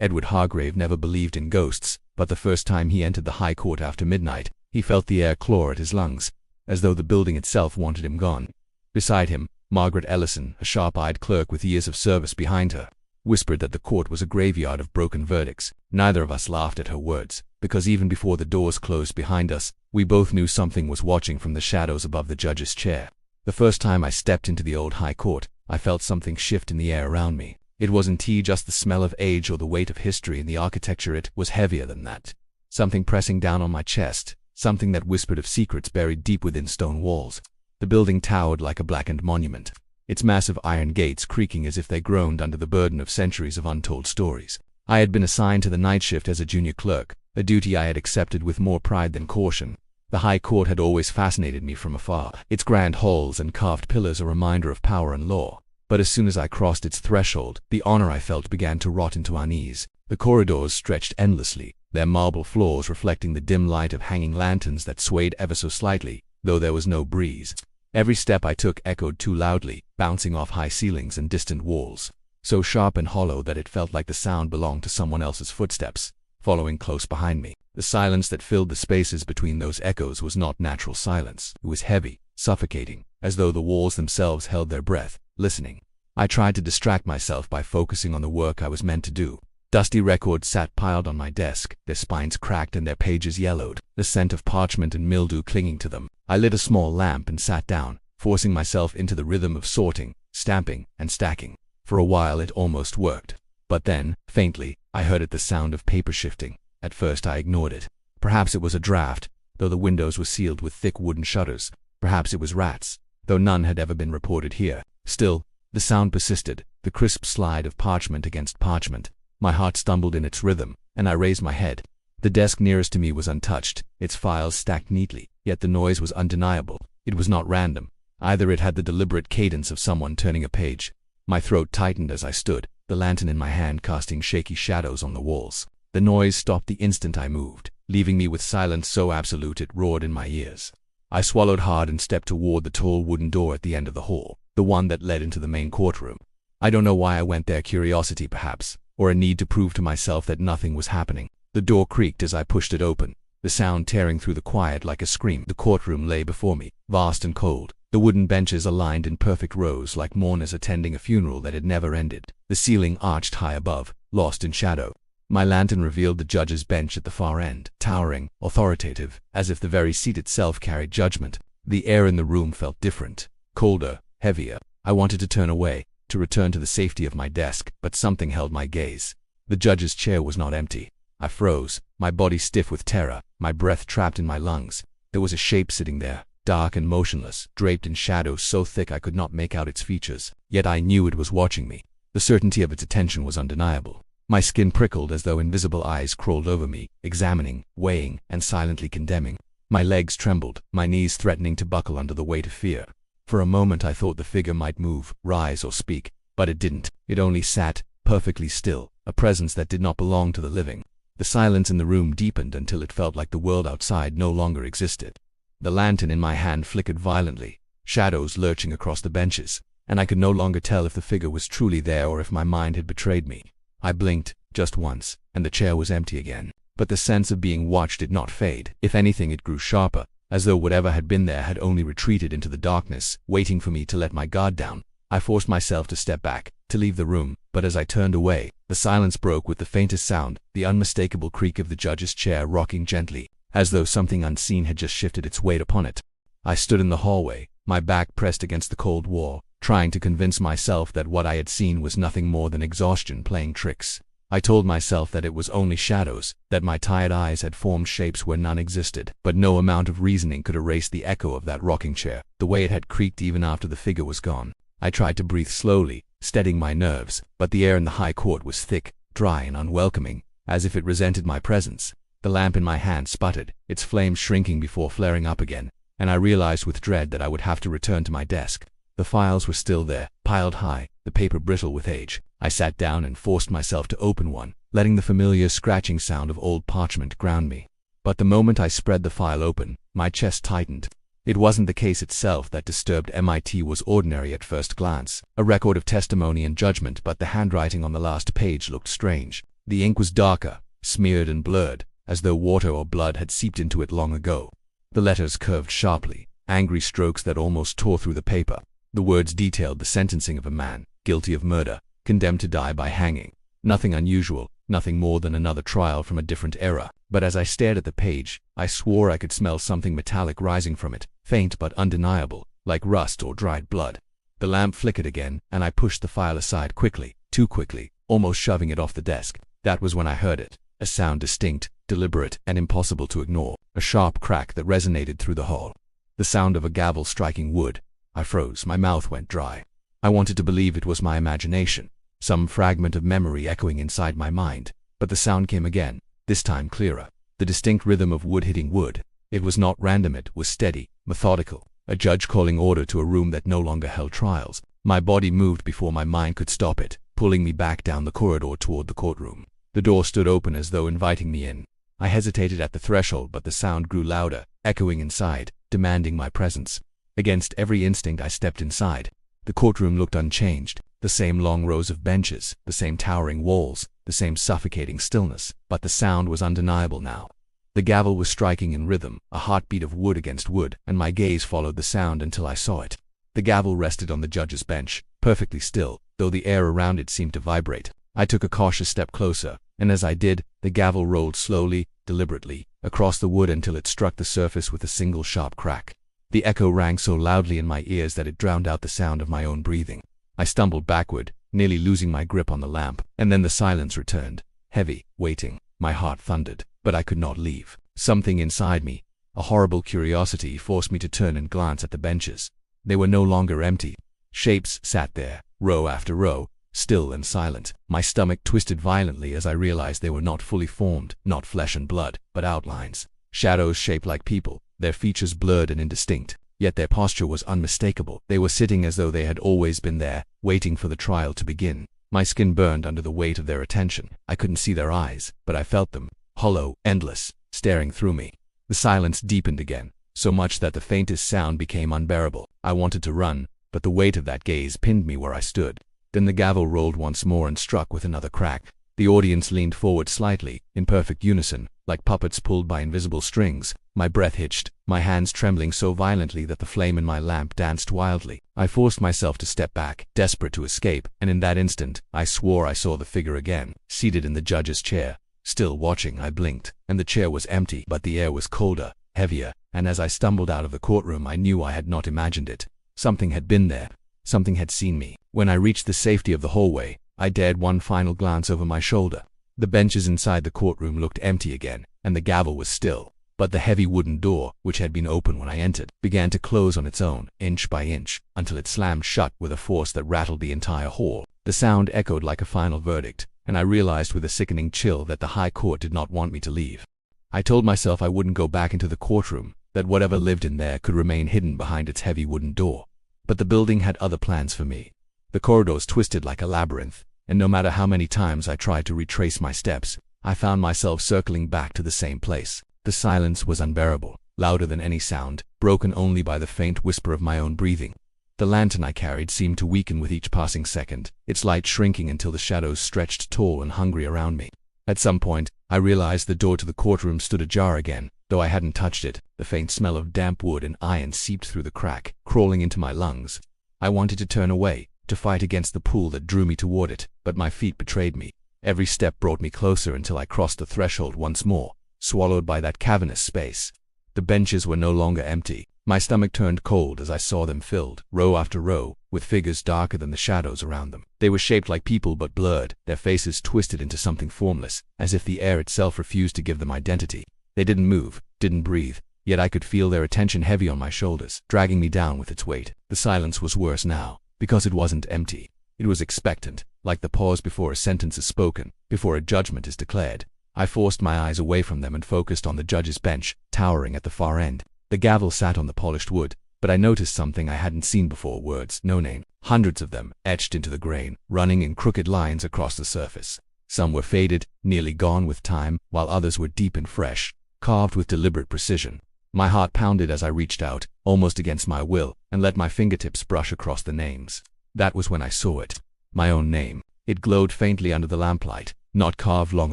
Edward Hargrave never believed in ghosts, but the first time he entered the High Court after midnight, he felt the air claw at his lungs, as though the building itself wanted him gone. Beside him, Margaret Ellison, a sharp-eyed clerk with years of service behind her, whispered that the court was a graveyard of broken verdicts. Neither of us laughed at her words, because even before the doors closed behind us, we both knew something was watching from the shadows above the judge's chair. The first time I stepped into the old High Court, I felt something shift in the air around me. It wasn't just the smell of age or the weight of history in the architecture, it was heavier than that. Something pressing down on my chest, something that whispered of secrets buried deep within stone walls. The building towered like a blackened monument, its massive iron gates creaking as if they groaned under the burden of centuries of untold stories. I had been assigned to the night shift as a junior clerk, a duty I had accepted with more pride than caution. The High Court had always fascinated me from afar, its grand halls and carved pillars a reminder of power and law. But as soon as I crossed its threshold, the honor I felt began to rot into unease. The corridors stretched endlessly, their marble floors reflecting the dim light of hanging lanterns that swayed ever so slightly, though there was no breeze. Every step I took echoed too loudly, bouncing off high ceilings and distant walls, so sharp and hollow that it felt like the sound belonged to someone else's footsteps, following close behind me. The silence that filled the spaces between those echoes was not natural silence. It was heavy, suffocating, as though the walls themselves held their breath, listening. I tried to distract myself by focusing on the work I was meant to do. Dusty records sat piled on my desk, their spines cracked and their pages yellowed, the scent of parchment and mildew clinging to them. I lit a small lamp and sat down, forcing myself into the rhythm of sorting, stamping, and stacking. For a while it almost worked. But then, faintly, I heard the sound of paper shifting. At first I ignored it. Perhaps it was a draft, though the windows were sealed with thick wooden shutters. Perhaps it was rats, though none had ever been reported here. Still, the sound persisted, the crisp slide of parchment against parchment. My heart stumbled in its rhythm, and I raised my head. The desk nearest to me was untouched, its files stacked neatly, yet the noise was undeniable. It was not random. Either it had the deliberate cadence of someone turning a page. My throat tightened as I stood, the lantern in my hand casting shaky shadows on the walls. The noise stopped the instant I moved, leaving me with silence so absolute it roared in my ears. I swallowed hard and stepped toward the tall wooden door at the end of the hall, the one that led into the main courtroom. I don't know why I went there, curiosity perhaps, or a need to prove to myself that nothing was happening. The door creaked as I pushed it open, the sound tearing through the quiet like a scream. The courtroom lay before me, vast and cold, the wooden benches aligned in perfect rows like mourners attending a funeral that had never ended. The ceiling arched high above, lost in shadow. My lantern revealed the judge's bench at the far end, towering, authoritative, as if the very seat itself carried judgment. The air in the room felt different, colder, heavier. I wanted to turn away, to return to the safety of my desk, but something held my gaze. The judge's chair was not empty. I froze, my body stiff with terror, my breath trapped in my lungs. There was a shape sitting there, dark and motionless, draped in shadows so thick I could not make out its features. Yet I knew it was watching me. The certainty of its attention was undeniable. My skin prickled as though invisible eyes crawled over me, examining, weighing, and silently condemning. My legs trembled, my knees threatening to buckle under the weight of fear. For a moment I thought the figure might move, rise, or speak, but it didn't. It only sat, perfectly still, a presence that did not belong to the living. The silence in the room deepened until it felt like the world outside no longer existed. The lantern in my hand flickered violently, shadows lurching across the benches, and I could no longer tell if the figure was truly there or if my mind had betrayed me. I blinked, just once, and the chair was empty again. But the sense of being watched did not fade. If anything, it grew sharper, as though whatever had been there had only retreated into the darkness, waiting for me to let my guard down. I forced myself to step back, to leave the room, but as I turned away, the silence broke with the faintest sound, the unmistakable creak of the judge's chair rocking gently, as though something unseen had just shifted its weight upon it. I stood in the hallway, my back pressed against the cold wall, trying to convince myself that what I had seen was nothing more than exhaustion playing tricks. I told myself that it was only shadows, that my tired eyes had formed shapes where none existed, but no amount of reasoning could erase the echo of that rocking chair, the way it had creaked even after the figure was gone. I tried to breathe slowly, steadying my nerves, but the air in the High Court was thick, dry, and unwelcoming, as if it resented my presence. The lamp in my hand sputtered, its flame shrinking before flaring up again, and I realized with dread that I would have to return to my desk. The files were still there, piled high, the paper brittle with age. I sat down and forced myself to open one, letting the familiar scratching sound of old parchment ground me. But the moment I spread the file open, my chest tightened. It wasn't the case itself that disturbed me. It was ordinary at first glance, a record of testimony and judgment, but the handwriting on the last page looked strange. The ink was darker, smeared and blurred, as though water or blood had seeped into it long ago. The letters curved sharply, angry strokes that almost tore through the paper. The words detailed the sentencing of a man, guilty of murder, condemned to die by hanging. Nothing unusual, nothing more than another trial from a different era. But as I stared at the page, I swore I could smell something metallic rising from it, faint but undeniable, like rust or dried blood. The lamp flickered again, and I pushed the file aside quickly, too quickly, almost shoving it off the desk. That was when I heard it, a sound distinct, deliberate, and impossible to ignore, a sharp crack that resonated through the hall. The sound of a gavel striking wood. I froze, my mouth went dry. I wanted to believe it was my imagination, some fragment of memory echoing inside my mind, but the sound came again, this time clearer, the distinct rhythm of wood hitting wood. It was not random, it was steady, methodical, a judge calling order to a room that no longer held trials. My body moved before my mind could stop it, pulling me back down the corridor toward the courtroom. The door stood open as though inviting me in. I hesitated at the threshold, but the sound grew louder, echoing inside, demanding my presence. Against every instinct I stepped inside. The courtroom looked unchanged, the same long rows of benches, the same towering walls, the same suffocating stillness, but the sound was undeniable now. The gavel was striking in rhythm, a heartbeat of wood against wood, and my gaze followed the sound until I saw it. The gavel rested on the judge's bench, perfectly still, though the air around it seemed to vibrate. I took a cautious step closer, and as I did, the gavel rolled slowly, deliberately, across the wood until it struck the surface with a single sharp crack. The echo rang so loudly in my ears that it drowned out the sound of my own breathing. I stumbled backward, nearly losing my grip on the lamp, and then the silence returned, heavy, waiting. My heart thundered, but I could not leave. Something inside me, a horrible curiosity, forced me to turn and glance at the benches. They were no longer empty. Shapes sat there, row after row, still and silent. My stomach twisted violently as I realized they were not fully formed, not flesh and blood, but outlines. Shadows shaped like people, their features blurred and indistinct, yet their posture was unmistakable. They were sitting as though they had always been there, waiting for the trial to begin. My skin burned under the weight of their attention. I couldn't see their eyes, but I felt them, hollow, endless, staring through me. The silence deepened again, so much that the faintest sound became unbearable. I wanted to run, but the weight of that gaze pinned me where I stood. Then the gavel rolled once more and struck with another crack. The audience leaned forward slightly, in perfect unison, like puppets pulled by invisible strings. My breath hitched, my hands trembling so violently that the flame in my lamp danced wildly. I forced myself to step back, desperate to escape, and in that instant, I swore I saw the figure again, seated in the judge's chair. Still watching, I blinked, and the chair was empty, but the air was colder, heavier, and as I stumbled out of the courtroom, I knew I had not imagined it. Something had been there. Something had seen me. When I reached the safety of the hallway, I dared one final glance over my shoulder. The benches inside the courtroom looked empty again, and the gavel was still. But the heavy wooden door, which had been open when I entered, began to close on its own, inch by inch, until it slammed shut with a force that rattled the entire hall. The sound echoed like a final verdict, and I realized with a sickening chill that the High Court did not want me to leave. I told myself I wouldn't go back into the courtroom, that whatever lived in there could remain hidden behind its heavy wooden door. But the building had other plans for me. The corridors twisted like a labyrinth, and no matter how many times I tried to retrace my steps, I found myself circling back to the same place. The silence was unbearable, louder than any sound, broken only by the faint whisper of my own breathing. The lantern I carried seemed to weaken with each passing second, its light shrinking until the shadows stretched tall and hungry around me. At some point, I realized the door to the courtroom stood ajar again, though I hadn't touched it. The faint smell of damp wood and iron seeped through the crack, crawling into my lungs. I wanted to turn away, to fight against the pull that drew me toward it, but my feet betrayed me. Every step brought me closer until I crossed the threshold once more, swallowed by that cavernous space. The benches were no longer empty. My stomach turned cold as I saw them filled, row after row, with figures darker than the shadows around them. They were shaped like people but blurred, their faces twisted into something formless, as if the air itself refused to give them identity. They didn't move, didn't breathe, yet I could feel their attention heavy on my shoulders, dragging me down with its weight. The silence was worse now, because it wasn't empty. It was expectant, like the pause before a sentence is spoken, before a judgment is declared. I forced my eyes away from them and focused on the judge's bench, towering at the far end. The gavel sat on the polished wood, but I noticed something I hadn't seen before: words, no name, hundreds of them, etched into the grain, running in crooked lines across the surface. Some were faded, nearly gone with time, while others were deep and fresh, carved with deliberate precision. My heart pounded as I reached out, almost against my will, and let my fingertips brush across the names. That was when I saw it. My own name, It glowed faintly under the lamplight, not carved long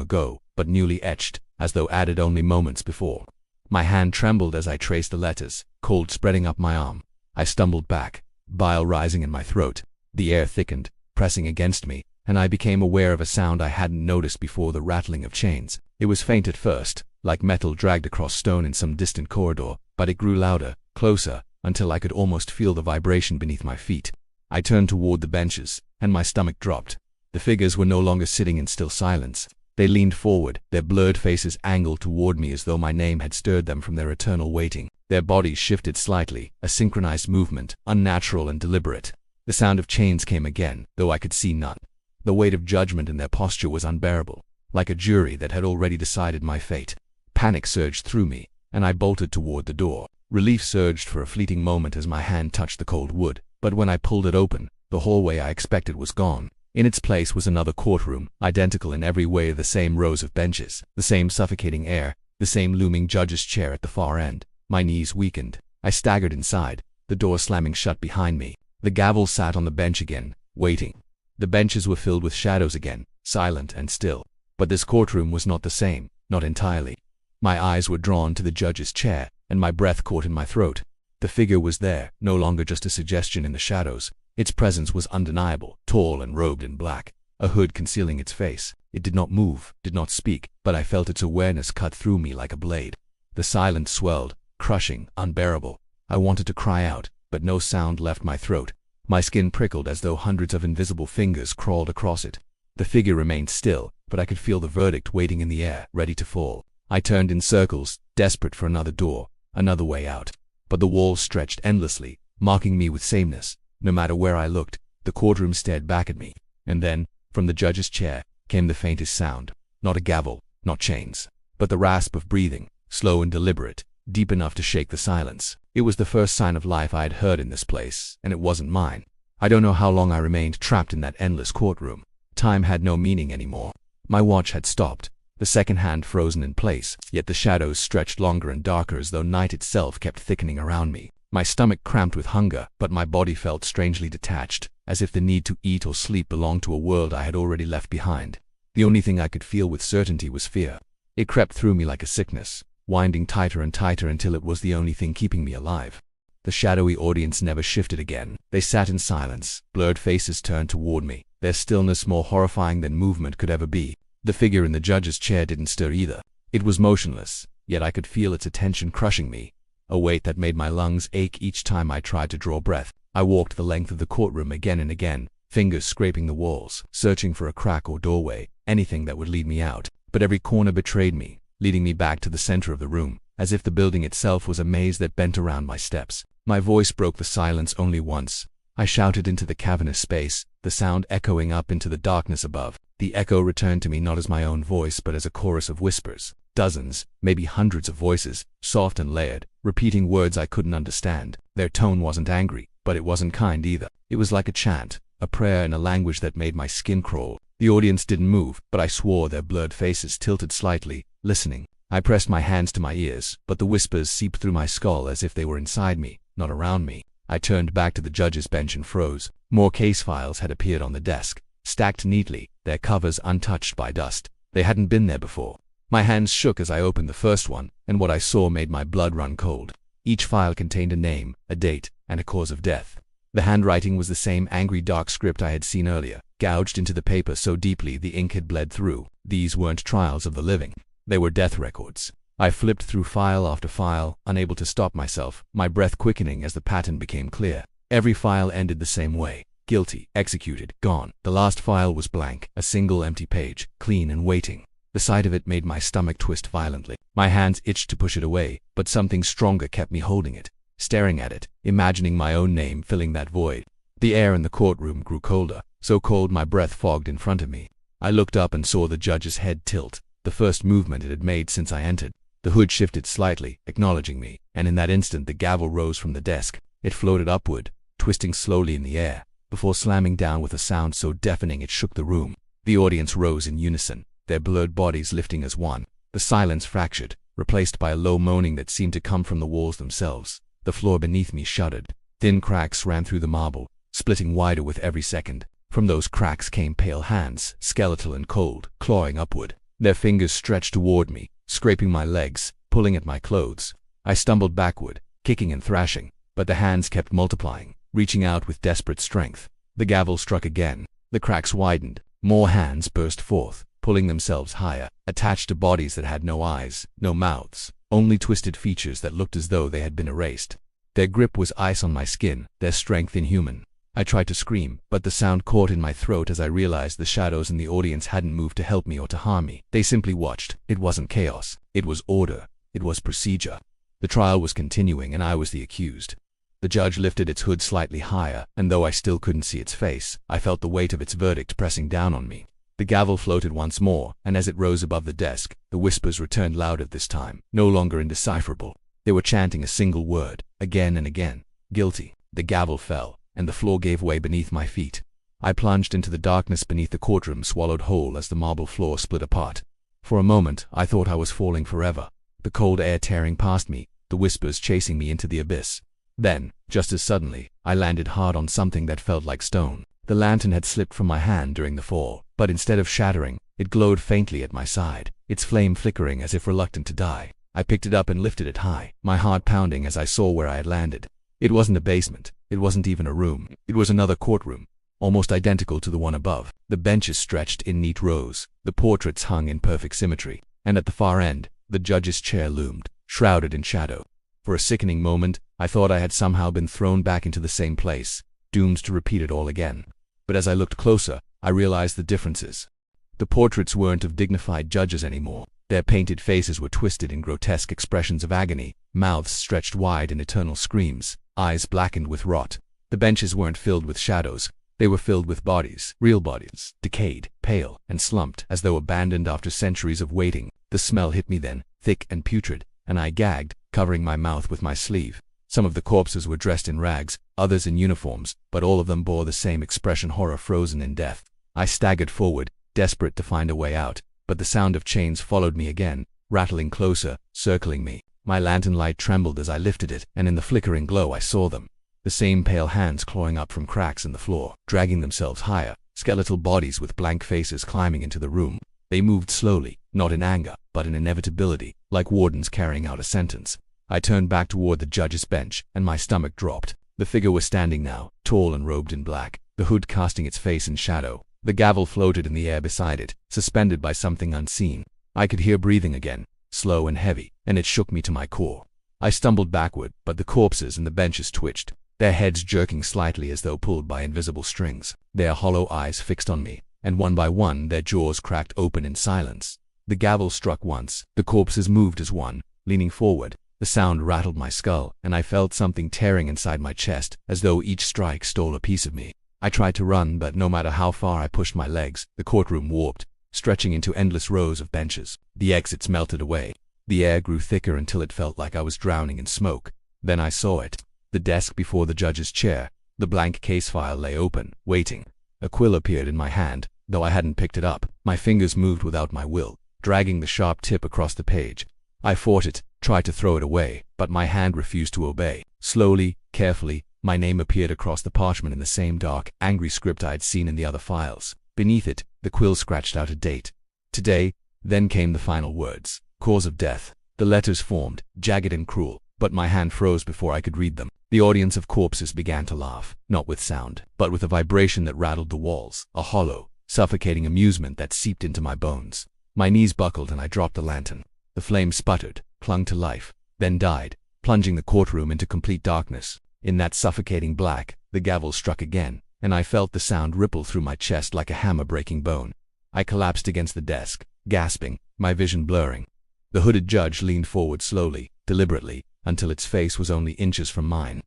ago, but newly etched, as though added only moments before. My hand trembled as I traced the letters, cold spreading up my arm. I stumbled back, bile rising in my throat. The air thickened, pressing against me, and I became aware of a sound I hadn't noticed before: the rattling of chains. It was faint at first, like metal dragged across stone in some distant corridor, but it grew louder, closer, until I could almost feel the vibration beneath my feet. I turned toward the benches, and my stomach dropped. The figures were no longer sitting in still silence. They leaned forward, their blurred faces angled toward me as though my name had stirred them from their eternal waiting. Their bodies shifted slightly, a synchronized movement, unnatural and deliberate. The sound of chains came again, though I could see none. The weight of judgment in their posture was unbearable, like a jury that had already decided my fate. Panic surged through me, and I bolted toward the door. Relief surged for a fleeting moment as my hand touched the cold wood, but when I pulled it open, the hallway I expected was gone. In its place was another courtroom, identical in every way: the same rows of benches, the same suffocating air, the same looming judge's chair at the far end. My knees weakened. I staggered inside, the door slamming shut behind me. The gavel sat on the bench again, waiting. The benches were filled with shadows again, silent and still. But this courtroom was not the same, not entirely. My eyes were drawn to the judge's chair, and my breath caught in my throat. The figure was there, no longer just a suggestion in the shadows. Its presence was undeniable, tall and robed in black, a hood concealing its face. It did not move, did not speak, but I felt its awareness cut through me like a blade. The silence swelled, crushing, unbearable. I wanted to cry out, but no sound left my throat. My skin prickled as though hundreds of invisible fingers crawled across it. The figure remained still, but I could feel the verdict waiting in the air, ready to fall. I turned in circles, desperate for another door, another way out. But the walls stretched endlessly, mocking me with sameness. No matter where I looked, the courtroom stared back at me. And then, from the judge's chair, came the faintest sound. Not a gavel, not chains, but the rasp of breathing, slow and deliberate, deep enough to shake the silence. It was the first sign of life I had heard in this place, and it wasn't mine. I don't know how long I remained trapped in that endless courtroom. Time had no meaning anymore. My watch had stopped, the second hand frozen in place, yet the shadows stretched longer and darker as though night itself kept thickening around me. My stomach cramped with hunger, but my body felt strangely detached, as if the need to eat or sleep belonged to a world I had already left behind. The only thing I could feel with certainty was fear. It crept through me like a sickness, winding tighter and tighter until it was the only thing keeping me alive. The shadowy audience never shifted again. They sat in silence, blurred faces turned toward me, their stillness more horrifying than movement could ever be. The figure in the judge's chair didn't stir either. It was motionless, yet I could feel its attention crushing me, a weight that made my lungs ache each time I tried to draw breath. I walked the length of the courtroom again and again, fingers scraping the walls, searching for a crack or doorway, anything that would lead me out. But every corner betrayed me, leading me back to the center of the room, as if the building itself was a maze that bent around my steps. My voice broke the silence only once. I shouted into the cavernous space, the sound echoing up into the darkness above. The echo returned to me not as my own voice but as a chorus of whispers. Dozens, maybe hundreds of voices, soft and layered, repeating words I couldn't understand. Their tone wasn't angry, but it wasn't kind either. It was like a chant, a prayer in a language that made my skin crawl. The audience didn't move, but I swore their blurred faces tilted slightly, listening. I pressed my hands to my ears, but the whispers seeped through my skull as if they were inside me, not around me. I turned back to the judge's bench and froze. More case files had appeared on the desk, stacked neatly, their covers untouched by dust. They hadn't been there before. My hands shook as I opened the first one, and what I saw made my blood run cold. Each file contained a name, a date, and a cause of death. The handwriting was the same angry dark script I had seen earlier, gouged into the paper so deeply the ink had bled through. These weren't trials of the living. They were death records. I flipped through file after file, unable to stop myself, my breath quickening as the pattern became clear. Every file ended the same way. Guilty, executed, gone. The last file was blank, a single empty page, clean and waiting. The sight of it made my stomach twist violently. My hands itched to push it away, but something stronger kept me holding it, staring at it, imagining my own name filling that void. The air in the courtroom grew colder, so cold my breath fogged in front of me. I looked up and saw the judge's head tilt, the first movement it had made since I entered. The hood shifted slightly, acknowledging me, and in that instant the gavel rose from the desk. It floated upward, twisting slowly in the air, before slamming down with a sound so deafening it shook the room. The audience rose in unison, their blurred bodies lifting as one. The silence fractured, replaced by a low moaning that seemed to come from the walls themselves. The floor beneath me shuddered. Thin cracks ran through the marble, splitting wider with every second. From those cracks came pale hands, skeletal and cold, clawing upward. Their fingers stretched toward me, scraping my legs, pulling at my clothes. I stumbled backward, kicking and thrashing, but the hands kept multiplying, reaching out with desperate strength. The gavel struck again. The cracks widened. More hands burst forth, pulling themselves higher, attached to bodies that had no eyes, no mouths, only twisted features that looked as though they had been erased. Their grip was ice on my skin, their strength inhuman. I tried to scream, but the sound caught in my throat as I realized the shadows in the audience hadn't moved to help me or to harm me. They simply watched. It wasn't chaos. It was order. It was procedure. The trial was continuing, and I was the accused. The judge lifted its hood slightly higher, and though I still couldn't see its face, I felt the weight of its verdict pressing down on me. The gavel floated once more, and as it rose above the desk, the whispers returned louder this time, no longer indecipherable. They were chanting a single word, again and again. Guilty. The gavel fell, and the floor gave way beneath my feet. I plunged into the darkness beneath the courtroom, swallowed whole as the marble floor split apart. For a moment, I thought I was falling forever, the cold air tearing past me, the whispers chasing me into the abyss. Then, just as suddenly, I landed hard on something that felt like stone. The lantern had slipped from my hand during the fall, but instead of shattering, it glowed faintly at my side, its flame flickering as if reluctant to die. I picked it up and lifted it high, my heart pounding as I saw where I had landed. It wasn't a basement. It wasn't even a room. It was another courtroom, almost identical to the one above. The benches stretched in neat rows, the portraits hung in perfect symmetry, and at the far end, the judge's chair loomed, shrouded in shadow. For a sickening moment, I thought I had somehow been thrown back into the same place, doomed to repeat it all again. But as I looked closer, I realized the differences. The portraits weren't of dignified judges anymore. Their painted faces were twisted in grotesque expressions of agony, mouths stretched wide in eternal screams, eyes blackened with rot. The benches weren't filled with shadows. They were filled with bodies, real bodies, decayed, pale, and slumped, as though abandoned after centuries of waiting. The smell hit me then, thick and putrid, and I gagged, covering my mouth with my sleeve. Some of the corpses were dressed in rags, others in uniforms, but all of them bore the same expression: horror frozen in death. I staggered forward, desperate to find a way out, but the sound of chains followed me again, rattling closer, circling me. My lantern light trembled as I lifted it, and in the flickering glow I saw them. The same pale hands clawing up from cracks in the floor, dragging themselves higher, skeletal bodies with blank faces climbing into the room. They moved slowly, not in anger, but in inevitability, like wardens carrying out a sentence. I turned back toward the judge's bench, and my stomach dropped. The figure was standing now, tall and robed in black, the hood casting its face in shadow. The gavel floated in the air beside it, suspended by something unseen. I could hear breathing again, slow and heavy, and it shook me to my core. I stumbled backward, but the corpses and the benches twitched, their heads jerking slightly as though pulled by invisible strings, their hollow eyes fixed on me, and one by one their jaws cracked open in silence. The gavel struck once. The corpses moved as one, leaning forward. The sound rattled my skull, and I felt something tearing inside my chest, as though each strike stole a piece of me. I tried to run, but no matter how far I pushed my legs, the courtroom warped, stretching into endless rows of benches. The exits melted away. The air grew thicker until it felt like I was drowning in smoke. Then I saw it. The desk before the judge's chair. The blank case file lay open, waiting. A quill appeared in my hand, though I hadn't picked it up. My fingers moved without my will, dragging the sharp tip across the page. I fought it, tried to throw it away, but my hand refused to obey. Slowly, carefully, my name appeared across the parchment in the same dark, angry script I had seen in the other files. Beneath it, the quill scratched out a date. Today. Then came the final words. Cause of death. The letters formed, jagged and cruel, but my hand froze before I could read them. The audience of corpses began to laugh, not with sound, but with a vibration that rattled the walls, a hollow, suffocating amusement that seeped into my bones. My knees buckled and I dropped the lantern. The flame sputtered, clung to life, then died, plunging the courtroom into complete darkness. In that suffocating black, the gavel struck again, and I felt the sound ripple through my chest like a hammer breaking bone. I collapsed against the desk, gasping, my vision blurring. The hooded judge leaned forward slowly, deliberately, until its face was only inches from mine.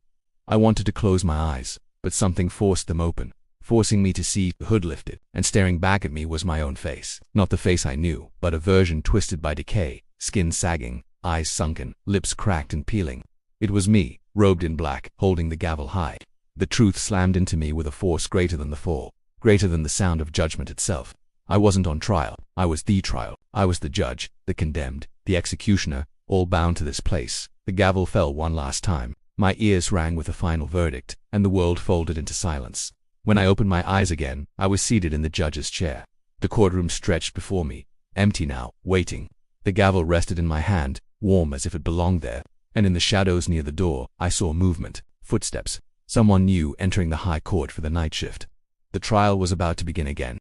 I wanted to close my eyes, but something forced them open, forcing me to see. The hood lifted, and staring back at me was my own face. Not the face I knew, but a version twisted by decay, skin sagging, eyes sunken, lips cracked and peeling. It was me, robed in black, holding the gavel high. The truth slammed into me with a force greater than the fall, greater than the sound of judgment itself. I wasn't on trial. I was the trial. I was the judge, the condemned, the executioner, all bound to this place. The gavel fell one last time. My ears rang with the final verdict, and the world folded into silence. When I opened my eyes again, I was seated in the judge's chair. The courtroom stretched before me, empty now, waiting. The gavel rested in my hand, warm as if it belonged there, and in the shadows near the door, I saw movement, footsteps, someone new entering the high court for the night shift. The trial was about to begin again.